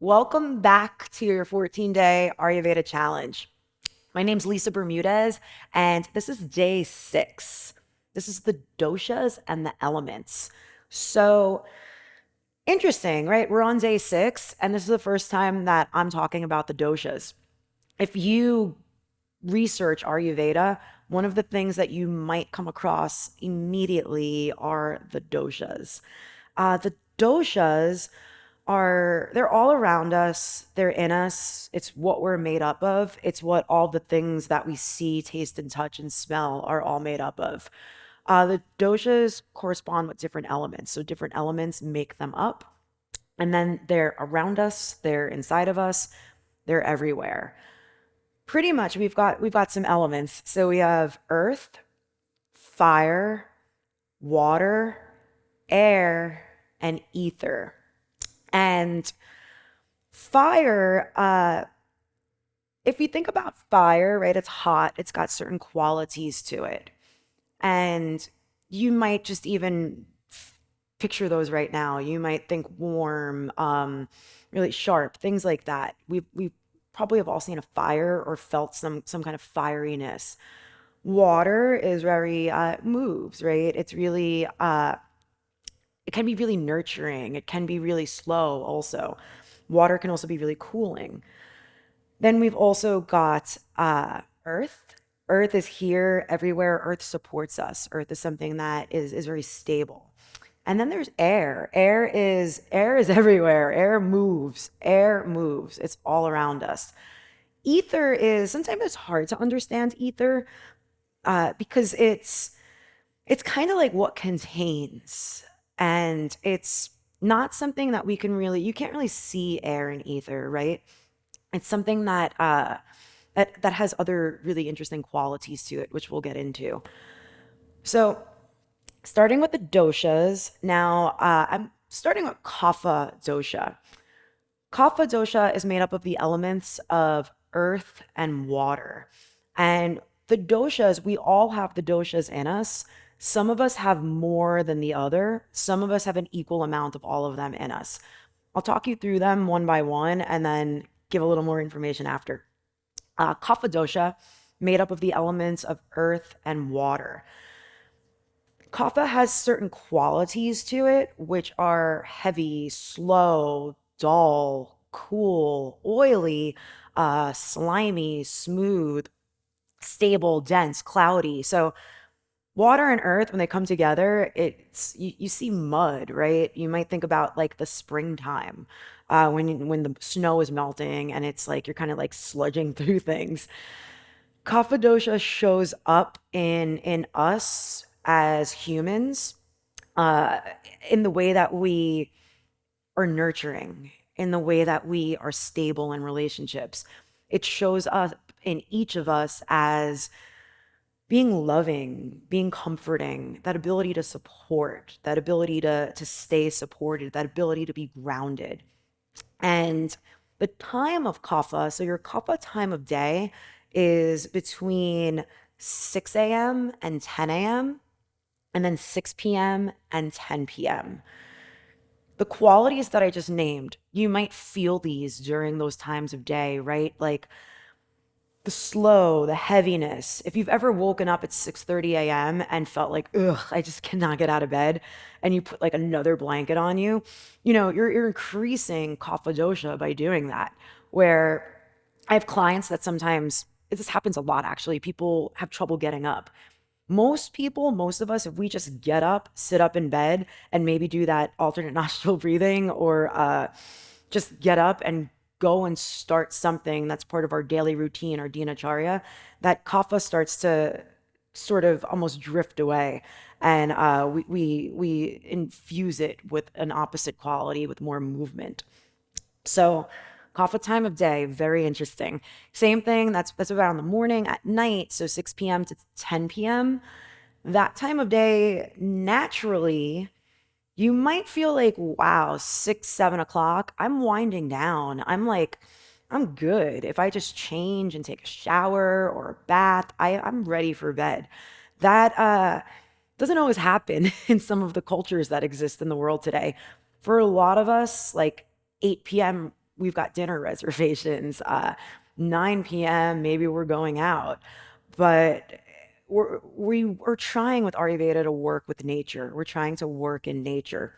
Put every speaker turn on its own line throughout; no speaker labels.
Welcome back to your 14-day Ayurveda challenge. My name's Lisa Bermudez, and this is day 6. This is the doshas and the elements. So interesting, right? We're on day 6, and this is the first time that I'm talking about the doshas. If you research Ayurveda, one of the things that you might come across immediately are the doshas. The doshas they're all around us, they're in us, it's what we're made up of, it's what all the things that we see, taste, and touch and smell are all made up of. The doshas correspond with different elements, so different elements make them up, and then they're around us, they're inside of us, they're everywhere. Pretty much we've got some elements. So we have earth, fire, water, air, and ether. And fire, if you think about fire, right, it's hot, it's got certain qualities to it. And you might just even picture those right now. You might think warm, really sharp, things like that. We probably have all seen a fire or felt some kind of fieriness. Water is very moves, right? It's really it can be really nurturing. It can be really slow also. Water can also be really cooling. Then we've also got earth. Earth is here everywhere. Earth supports us. Earth is something that is very stable. And then there's air. Air is everywhere. Air moves. Air moves. It's all around us. Ether is sometimes it's hard to understand ether because it's kind of like what contains, and it's not something that we can really you can't really see air and ether, right? It's something that has other really interesting qualities to it, which we'll get into. So, starting with the doshas, now I'm starting with Kapha dosha. Kapha dosha is made up of the elements of earth and water. And the doshas, we all have the doshas in us. Some of us have more than the other. Some of us have an equal amount of all of them in us. I'll talk you through them one by one and then give a little more information after. Kapha dosha, made up of the elements of earth and water. Kapha has certain qualities to it, which are heavy, slow, dull, cool, oily, slimy, smooth, stable, dense, cloudy. So water and earth, when they come together, you see mud, right? You might think about like the springtime, when the snow is melting and it's like you're kind of like sludging through things. Kapha shows up in us as humans, uh, in the way that we are nurturing, in the way that we are stable in relationships. It shows up in each of us as being loving, being comforting, that ability to support, that ability to stay supported, that ability to be grounded. And the time of kapha, so your kapha time of day is between 6 a.m. and 10 a.m., and then 6 p.m. and 10 p.m. The qualities that I just named, you might feel these during those times of day, right? Like the slow, the heaviness. If you've ever woken up at 6:30 a.m. and felt like, ugh, I just cannot get out of bed, and you put like another blanket on you, you're increasing kapha dosha by doing that. Where I have clients that sometimes this happens a lot actually. People have trouble getting up. Most people, most of us, if we just get up, sit up in bed, and maybe do that alternate nostril breathing, or just get up and go and start something that's part of our daily routine, our dinacharya, that kapha starts to sort of almost drift away. And we infuse it with an opposite quality, with more movement. So kapha time of day, very interesting. Same thing, that's about in the morning, at night, so 6 p.m. to 10 p.m. That time of day, naturally, you might feel like, wow, 6, 7 o'clock, I'm winding down. I'm good. If I just change and take a shower or a bath, I'm ready for bed. That doesn't always happen in some of the cultures that exist in the world today. For a lot of us, like 8 p.m. we've got dinner reservations. 9 p.m., maybe we're going out. But we're trying with Ayurveda to work with nature. We're trying to work in nature.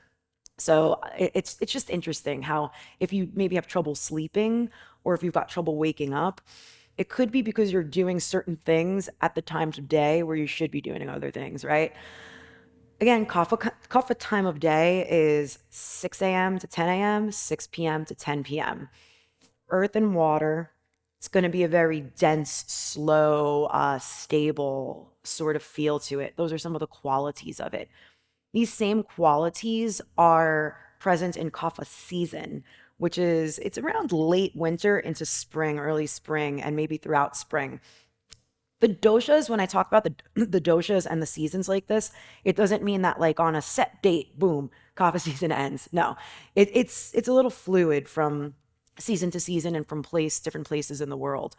So it's just interesting how if you maybe have trouble sleeping or if you've got trouble waking up, it could be because you're doing certain things at the times of day where you should be doing other things, right? Again, kapha time of day is 6 a.m. to 10 a.m., 6 p.m. to 10 p.m. Earth and water. It's going to be a very dense, slow, stable sort of feel to it. Those are some of the qualities of it. These same qualities are present in kapha season, which is it's around late winter into spring, early spring, and maybe throughout spring. The doshas, when I talk about the doshas and the seasons like this, it doesn't mean that like on a set date, boom, kapha season ends. No, it's a little fluid from season to season and from different places in the world.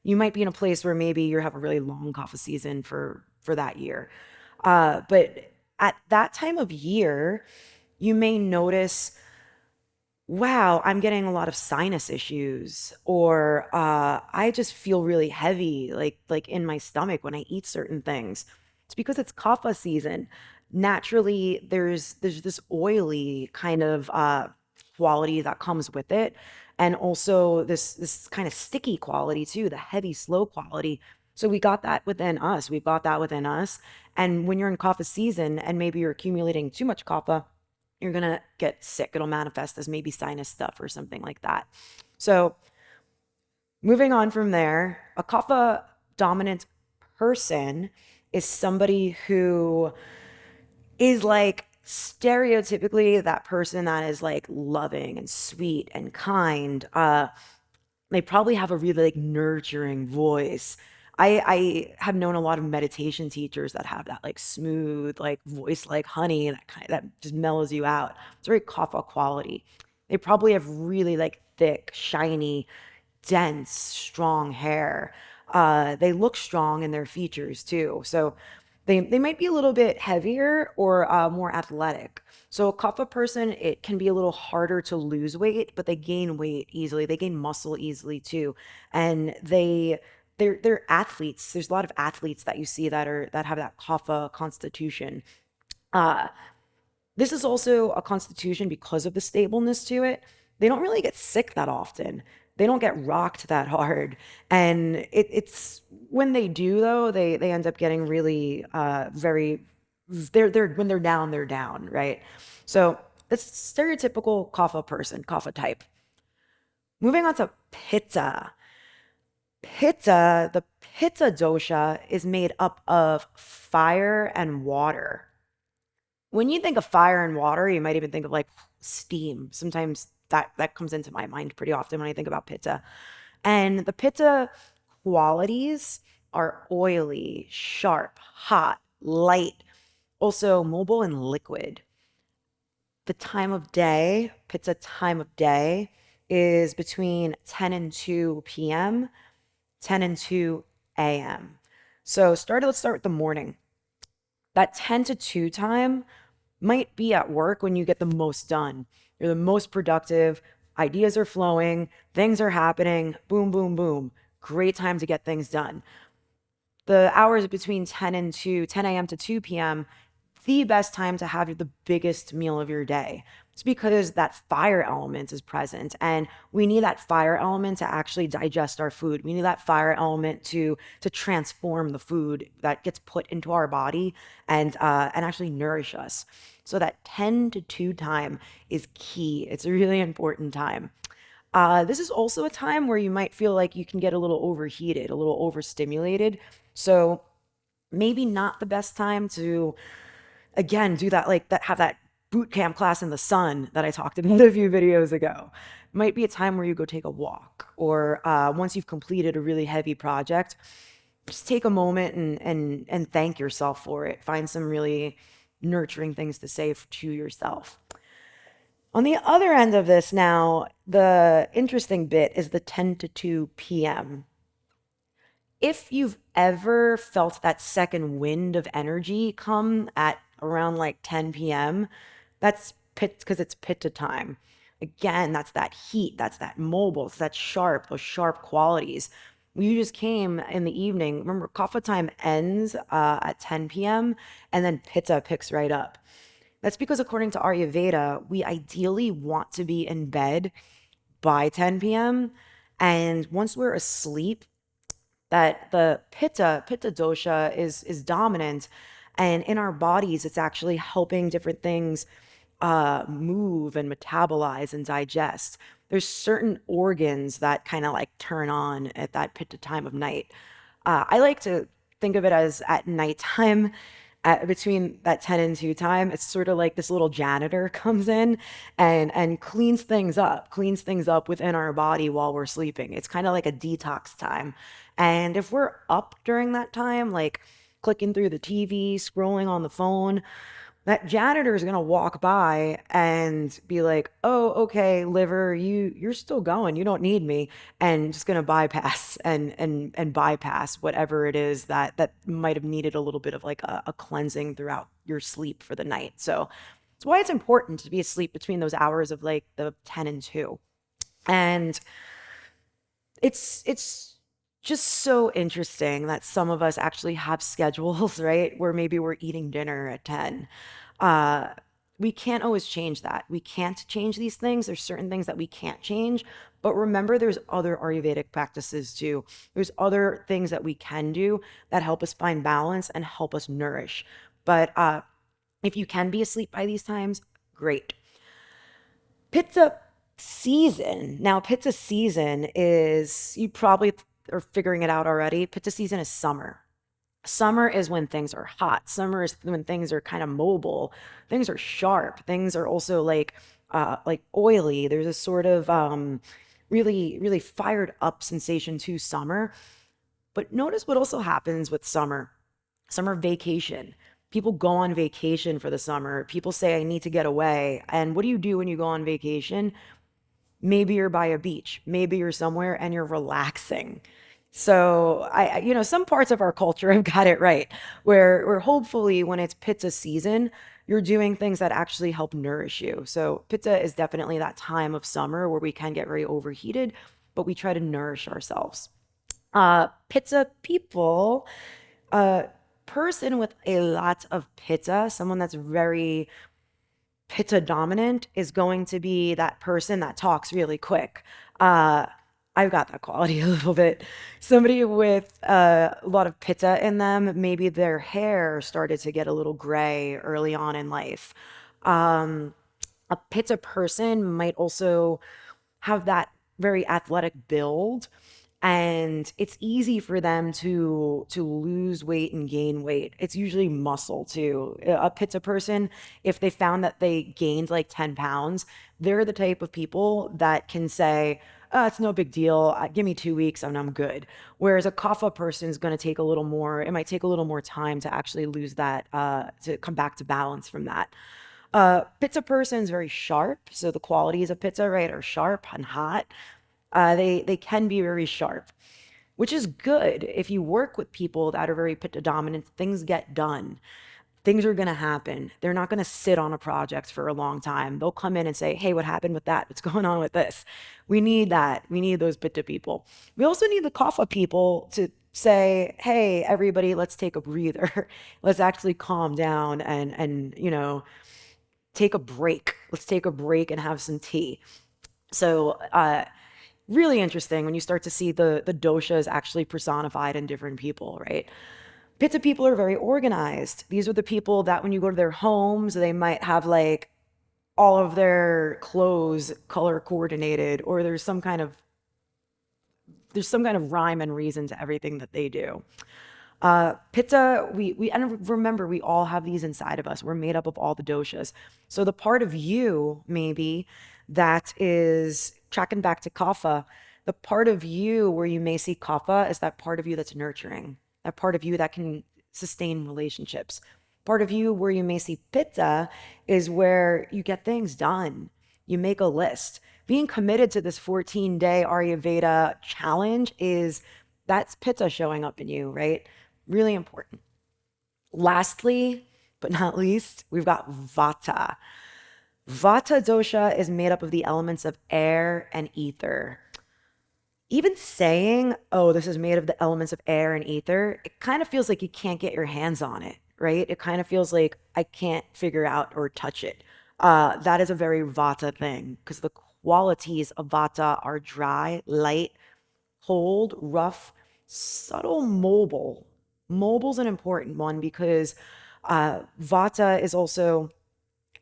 You might be in a place where maybe you have a really long kapha season for that year, but at that time of year, you may notice, wow, I'm getting a lot of sinus issues, or I just feel really heavy, like in my stomach when I eat certain things. It's because it's kapha season. Naturally, there's this oily kind of quality that comes with it, and also this kind of sticky quality too, the heavy, slow quality. So we got that within us. We've got that within us. And when you're in kapha season and maybe you're accumulating too much kapha, you're going to get sick. It'll manifest as maybe sinus stuff or something like that. So, moving on from there, a kapha dominant person is somebody who is like stereotypically that person that is like loving and sweet and kind. They probably have a really like nurturing voice. I have known a lot of meditation teachers that have that like smooth like voice like honey that just mellows you out. It's very kapha quality. They probably have really like thick, shiny, dense, strong hair. They look strong in their features too. So they might be a little bit heavier or more athletic. So a kapha person, it can be a little harder to lose weight, but they gain weight easily. They gain muscle easily too, and they're athletes. There's a lot of athletes that you see that have that kapha constitution. Uh, this is also a constitution because of the stableness to it. They don't really get sick that often. They don't get rocked that hard. And it's when they do though, they end up getting really very they're when they're down, right? So that's stereotypical kapha person, kapha type. Moving on to pitta. The pitta dosha is made up of fire and water. When you think of fire and water, you might even think of like steam. Sometimes that comes into my mind pretty often when I think about pitta. And the pitta qualities are oily, sharp, hot, light, also mobile and liquid. The time of day, pitta time of day is between 10 and 2 p.m., 10 and 2 a.m. So let's start with the morning. That 10 to 2 time might be at work when you get the most done. You're the most productive, ideas are flowing, things are happening, boom, boom, boom. Great time to get things done. The hours between 10 a.m. to 2 p.m., the best time to have the biggest meal of your day. It's because that fire element is present, and we need that fire element to actually digest our food. We need that fire element to transform the food that gets put into our body and actually nourish us. So that 10 to 2 time is key. It's a really important time. This is also a time where you might feel like you can get a little overheated, a little overstimulated. So maybe not the best time to again do that like that have that boot camp class in the sun that I talked about a few videos ago. Might be a time where you go take a walk, or once you've completed a really heavy project, just take a moment and thank yourself for it. Find some really nurturing things to say to yourself. On the other end of this now, the interesting bit is the 10 to 2 p.m. If you've ever felt that second wind of energy come at around like 10 p.m., that's pit because it's pitta time. Again, that's that heat, that's that mobile, it's that sharp, those sharp qualities. You just came in the evening. Remember, Kapha time ends at 10 p.m. and then Pitta picks right up. That's because according to Ayurveda, we ideally want to be in bed by 10 p.m. And once we're asleep, that the pitta dosha is dominant, and in our bodies it's actually helping different things move and metabolize and digest. There's certain organs that kind of like turn on at that pitta time of night. I like to think of it as at nighttime, between that 10 and 2 time, it's sort of like this little janitor comes in and cleans things up within our body while we're sleeping. It's kind of like a detox time. And if we're up during that time, like clicking through the TV, scrolling on the phone, that janitor is going to walk by and be like, "Oh, okay, liver, you're still going. You don't need me." And just going to bypass and bypass whatever it is that might have needed a little bit of like a cleansing throughout your sleep for the night. So it's why it's important to be asleep between those hours of like the 10 and 2. And it's just so interesting that some of us actually have schedules, right? Where maybe we're eating dinner at 10. Uh, we can't always change that. We can't change these things. There's certain things that we can't change. But remember, there's other Ayurvedic practices too. There's other things that we can do that help us find balance and help us nourish. But if you can be asleep by these times, great. Pitta season. Now, Pitta season is, you probably are figuring it out already. Pitta season is summer. Summer is when things are hot. Summer is when things are kind of mobile. Things are sharp. Things are also like oily. There's a sort of really, really fired up sensation to summer. But notice what also happens with summer. Summer vacation. People go on vacation for the summer. People say, I need to get away. And what do you do when you go on vacation? Maybe you're by a beach, maybe you're somewhere and you're relaxing. So some parts of our culture have got it right, where hopefully when it's pitta season, you're doing things that actually help nourish you. So pitta is definitely that time of summer where we can get very overheated, but we try to nourish ourselves. Pitta people, a person with a lot of pitta, someone that's very Pitta dominant, is going to be that person that talks really quick. Uh, I've got that quality a little bit. Somebody with a lot of Pitta in them, maybe their hair started to get a little gray early on in life. Um, a Pitta person might also have that very athletic build, and it's easy for them to lose weight and gain weight. It's usually muscle too. A Pitta person, if they found that they gained like 10 pounds, they're the type of people that can say, oh, it's no big deal. Give me 2 weeks and I'm good. Whereas a Kapha person is going to take a little more, it might take a little more time to actually lose that, to come back to balance from that. Pitta person is very sharp. So the qualities of Pitta, right, are sharp and hot. They can be very sharp, which is good. If you work with people that are very Pitta dominant, things get done. Things are going to happen. They're not going to sit on a project for a long time. They'll come in and say, hey, what happened with that? What's going on with this? We need that. We need those Pitta people. We also need the Kapha people to say, hey, everybody, let's take a breather. Let's actually calm down and take a break. Let's take a break and have some tea. So, really interesting when you start to see the doshas actually personified in different people, right? Pitta people are very organized. These are the people that when you go to their homes, they might have like all of their clothes color coordinated, or there's some kind of rhyme and reason to everything that they do. Pitta, we and remember, we all have these inside of us. We're made up of all the doshas. So the part of you maybe that is tracking back to Kapha, the part of you where you may see Kapha is that part of you that's nurturing, that part of you that can sustain relationships. Part of you where you may see Pitta is where you get things done. You make a list. Being committed to this 14-day Ayurveda challenge is that's Pitta showing up in you, right? Really important. Lastly, but not least, we've got Vata. Vata dosha is made up of the elements of air and ether. Even saying, oh, this is made of the elements of air and ether, it kind of feels like you can't get your hands on it, right? It kind of feels like I can't figure out or touch it. That is a very Vata thing because the qualities of Vata are dry, light, cold, rough, subtle, mobile. Mobile's an important one because Vata is also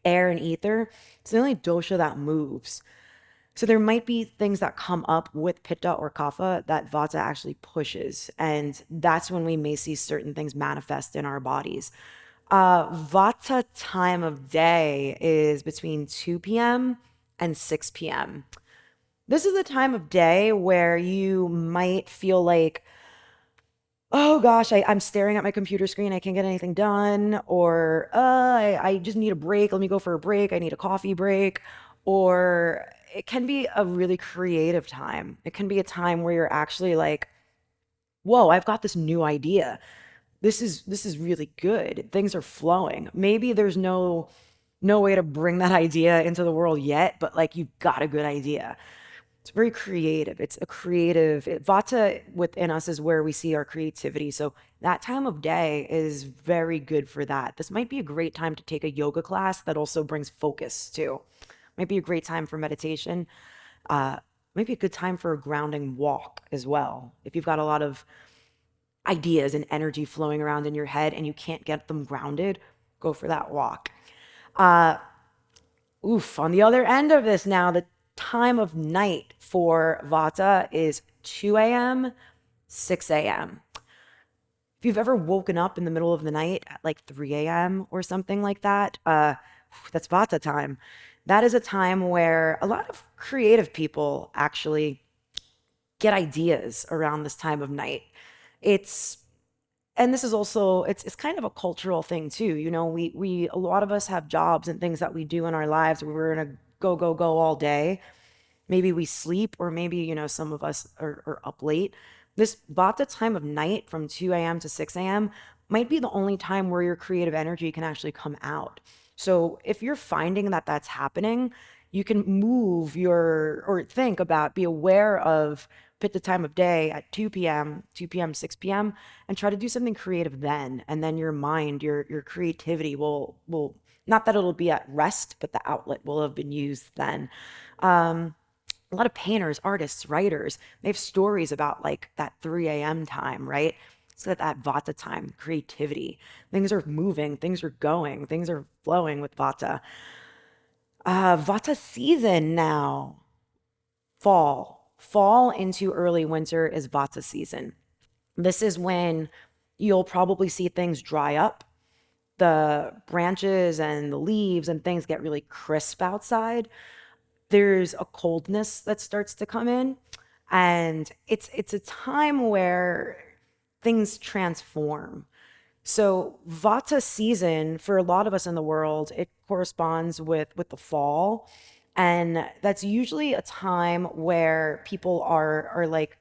air and ether. It's the only dosha that moves. So there might be things that come up with Pitta or Kapha that Vata actually pushes, and that's when we may see certain things manifest in our bodies. Vata time of day is between 2 p.m. and 6 p.m. This is the time of day where you might feel like, oh gosh, I'm staring at my computer screen. I can't get anything done. Or I just need a break. Let me go for a break. I need a coffee break. Or it can be a really creative time. It can be a time where you're actually like, whoa, I've got this new idea. This is really good. Things are flowing. Maybe there's no way to bring that idea into the world yet, but like you've got a good idea. It's very creative. It's a creative, Vata within us is where we see our creativity. So that time of day is very good for that. This might be a great time to take a yoga class that also brings focus too. Might be a great time for meditation. Uh, might be a good time for a grounding walk as well. If you've got a lot of ideas and energy flowing around in your head and you can't get them grounded, go for that walk. Uh, on the other end of this now, the time of night for Vata is 2 a.m., 6 a.m. If you've ever woken up in the middle of the night at like 3 a.m. or something like that, that's Vata time. That is a time where a lot of creative people actually get ideas around this time of night. It's and this is also it's kind of a cultural thing too. You know, we a lot of us have jobs and things that we do in our lives where we're in a go go go all day. Maybe we sleep, or maybe, some of us are up late. This Vata time of night from 2 a.m. to 6 a.m. might be the only time where your creative energy can actually come out. So if you're finding that that's happening, you can move your, or think about, be aware of, pick the time of day at 2 p.m., 2 p.m., 6 p.m., and try to do something creative then. And then your mind, your creativity will, not that it'll be at rest, but the outlet will have been used then. Um, a lot of painters, artists, writers, they have stories about like that 3 a.m. time, right? It's that Vata time, creativity. Things are moving, things are going, things are flowing with Vata. Vata season now, fall. Fall into early winter is Vata season. This is when you'll probably see things dry up. The branches and the leaves and things get really crisp outside. There's a coldness that starts to come in, and it's a time where things transform. So Vata season for a lot of us in the world, it corresponds with the fall, and that's usually a time where people are like,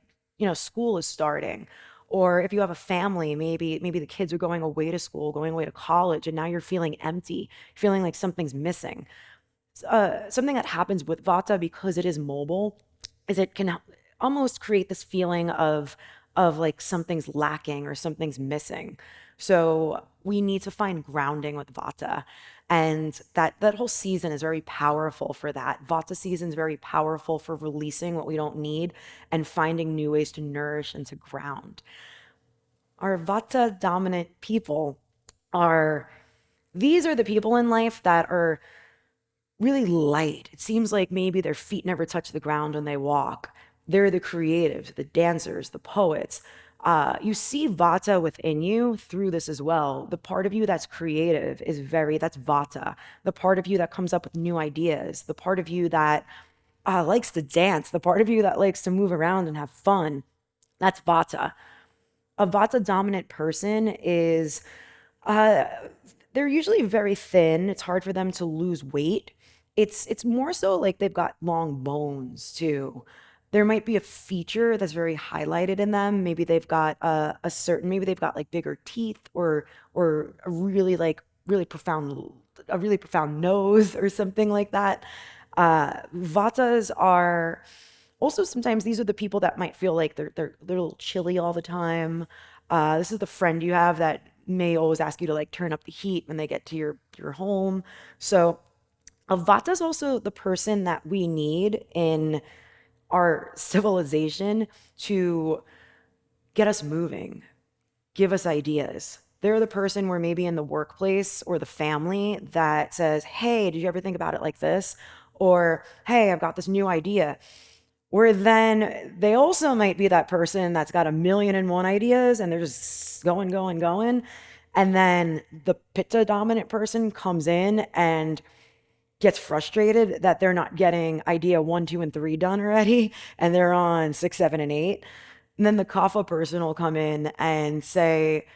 school is starting. Or if you have a family, maybe the kids are going away to school, going away to college, and now you're feeling empty, feeling like something's missing. Something that happens with Vata because it is mobile is it can almost create this feeling of like something's lacking or something's missing. So we need to find grounding with Vata. And that whole season is very powerful for that. Vata season is very powerful for releasing what we don't need and finding new ways to nourish and to ground. Our Vata dominant people are these are the people in life that are really light. It seems like maybe their feet never touch the ground when they walk. They're the creatives, the dancers, the poets. You see Vata within you through this as well. The part of you that's creative that's Vata. The part of you that comes up with new ideas, the part of you that likes to dance, the part of you that likes to move around and have fun, that's Vata. A Vata dominant person is uh, they're usually very thin. It's hard for them to lose weight. It's more so like they've got long bones too. There might be a feature that's very highlighted in them. Maybe they've got maybe they've got like bigger teeth or a really like really profound a really profound nose or something like that. Vatas are also sometimes these are the people that might feel like they're a little chilly all the time. This is the friend you have that may always ask you to like turn up the heat when they get to your home. So a Vata is also the person that we need in our civilization to get us moving, give us ideas. They're the person where maybe in the workplace or the family that says, hey, did you ever think about it like this? Or, hey, I've got this new idea. Where then they also might be that person that's got a million and one ideas and they're just going, going, going. And then the Pitta dominant person comes in and gets frustrated that they're not getting idea 1, 2, and 3 done already, and they're on 6, 7, and 8. And then the Kapha person will come in and say,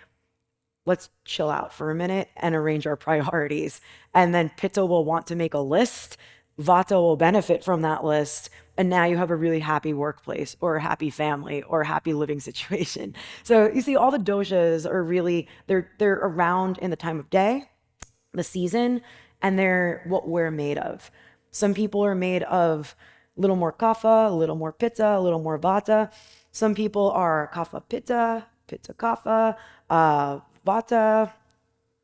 let's chill out for a minute and arrange our priorities. And then Pitta will want to make a list. Vata will benefit from that list. And now you have a really happy workplace or a happy family or a happy living situation. So you see, all the doshas are really, they're around in the time of day, the season, and they're what we're made of. Some people are made of a little more kapha, a little more pitta, a little more vata. Some people are kapha pitta, pitta kapha, vata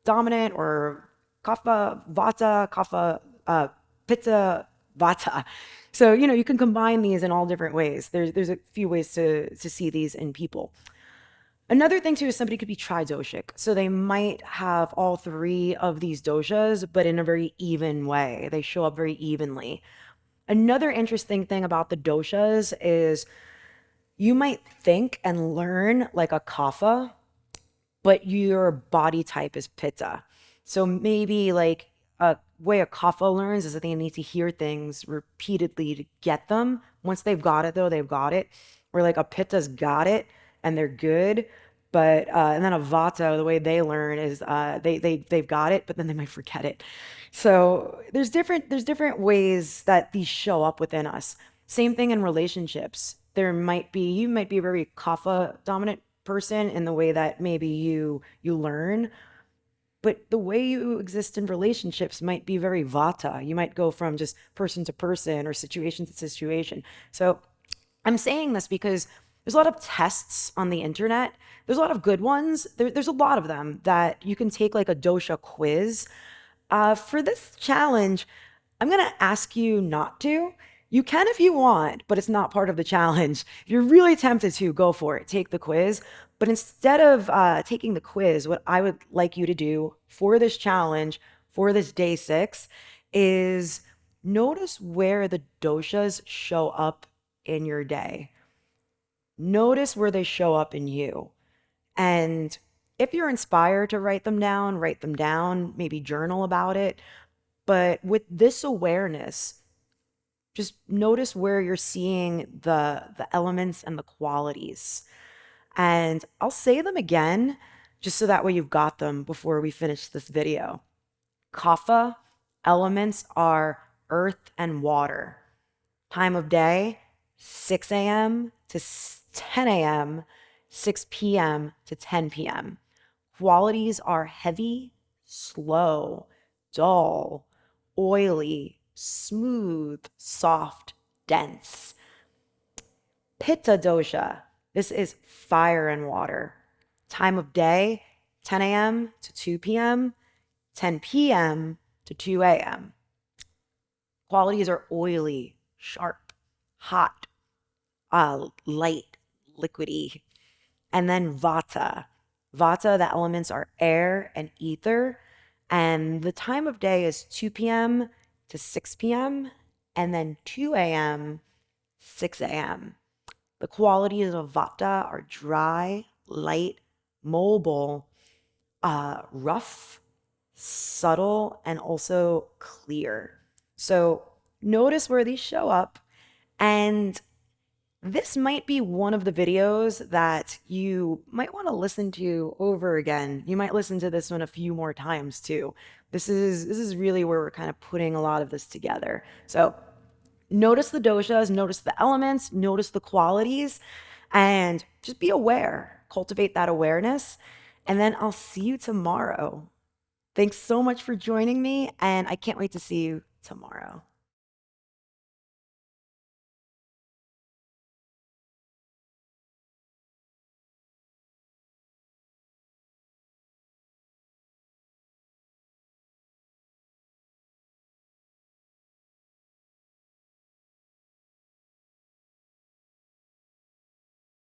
dominant, or kapha vata, kapha pitta vata. So, you can combine these in all different ways. There's a few ways to see these in people. Another thing too is somebody could be tridoshic. So they might have all three of these doshas, but in a very even way. They show up very evenly. Another interesting thing about the doshas is you might think and learn like a kapha, but your body type is pitta. So maybe like a way a kapha learns is that they need to hear things repeatedly to get them. Once they've got it though, they've got it. Or like a pitta's got it and they're good. But and then a vata, the way they learn is they've got it, but then they might forget it. So there's different ways that these show up within us. Same thing in relationships. You might be a very kapha dominant person in the way that maybe you learn, but the way you exist in relationships might be very vata. You might go from just person to person or situation to situation. So I'm saying this because there's a lot of tests on the internet. There's a lot of good ones. There's a lot of them that you can take like a dosha quiz. For this challenge, I'm going to ask you not to. You can if you want, but it's not part of the challenge. If you're really tempted to, go for it. Take the quiz. But instead of taking the quiz, what I would like you to do for this challenge, for this day 6, is notice where the doshas show up in your day. Notice where they show up in you. And if you're inspired to write them down, maybe journal about it. But with this awareness, just notice where you're seeing the elements and the qualities. And I'll say them again, just so that way you've got them before we finish this video. Kapha elements are earth and water. Time of day, 6 a.m. to 10 a.m., 6 p.m. to 10 p.m. Qualities are heavy, slow, dull, oily, smooth, soft, dense. Pitta dosha, this is fire and water. Time of day, 10 a.m. to 2 p.m., 10 p.m. to 2 a.m. Qualities are oily, sharp, hot, light, liquidy. And then vata. Vata, the elements are air and ether. And the time of day is 2 p.m. to 6 p.m. and then 2 a.m., 6 a.m. The qualities of vata are dry, light, mobile, rough, subtle, and also clear. So notice where these show up. And this might be one of the videos that you might want to listen to over again. You might listen to this one a few more times too. This is really where we're kind of putting a lot of this together. So notice the doshas, notice the elements, notice the qualities, and just be aware. Cultivate that awareness. And then I'll see you tomorrow. Thanks so much for joining me, and I can't wait to see you tomorrow.